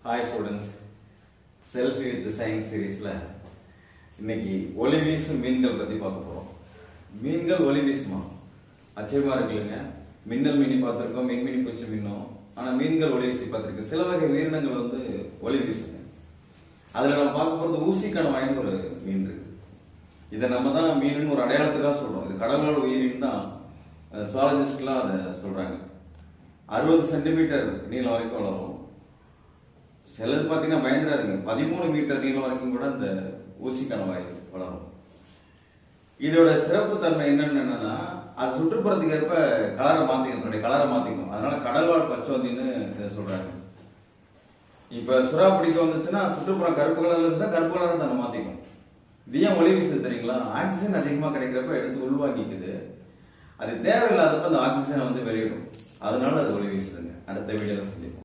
Hi students, Selfie with Science சீரீஸ்ல இன்னைக்கு ஒளி வீசும் மீன்கள் பத்தி பார்க்க போறோம். மீன்கள் ஒளி வீசுமா? ஆச்சரியமா இருக்குல்லைங்க. மின்னல் மீனி பார்த்திருக்கோம், மின்மினி பூச்சி மின்னும். ஆனா மீன்கள் ஒளி வீசி பார்த்திருக்கு. சில வகை உயிரினங்கள் ஒளி வீசுங்க. அதுல நம்ம பார்க்க போறது ஊசிக்கான வாய்ந்த ஒரு மீன் இருக்கு. இதை நம்ம தான் மீன் ஒரு அடையாளத்துக்காக சொல்றோம். இது கடலோட உயிரின் தான் சுவாலஜிஸ்ட்லாம் அதை சொல்றாங்க. 60 சென்டிமீட்டர் நீளம் வரைக்கும் வளரும். சிலது பார்த்தீங்கன்னா பயங்கரா இருக்கு. 13 மீட்டர் நீளம் வரைக்கும் கூட இந்த ஊசிக்கான வாய் வளரும். இதோட சிறப்பு தன்மை என்னன்னா அது சுற்றுப்புறத்துக்கு ஏற்ப கலரை மாத்திக்கும். அதனால கடல்வாழ் பச்சோந்தின்னு சொல்றாங்க. இப்ப சுறா பிடிக்க வந்துச்சுன்னா சுற்றுப்புறம் கருப்பு கலர்ல இருந்தா கருப்பு கலர் தானே மாத்திக்கும். இது ஏன் ஒளி வீசுது தெரியுங்களா? ஆக்சிஜன் அதிகமா கிடைக்கிறப்ப எடுத்து உள்வாங்கிக்குது. அது தேவையில்லாதப்ப அந்த ஆக்சிஜனை வெளியிடும். அதனால அது ஒளி வீசுதுங்க. அடுத்த வீடியோல சந்திப்போம்.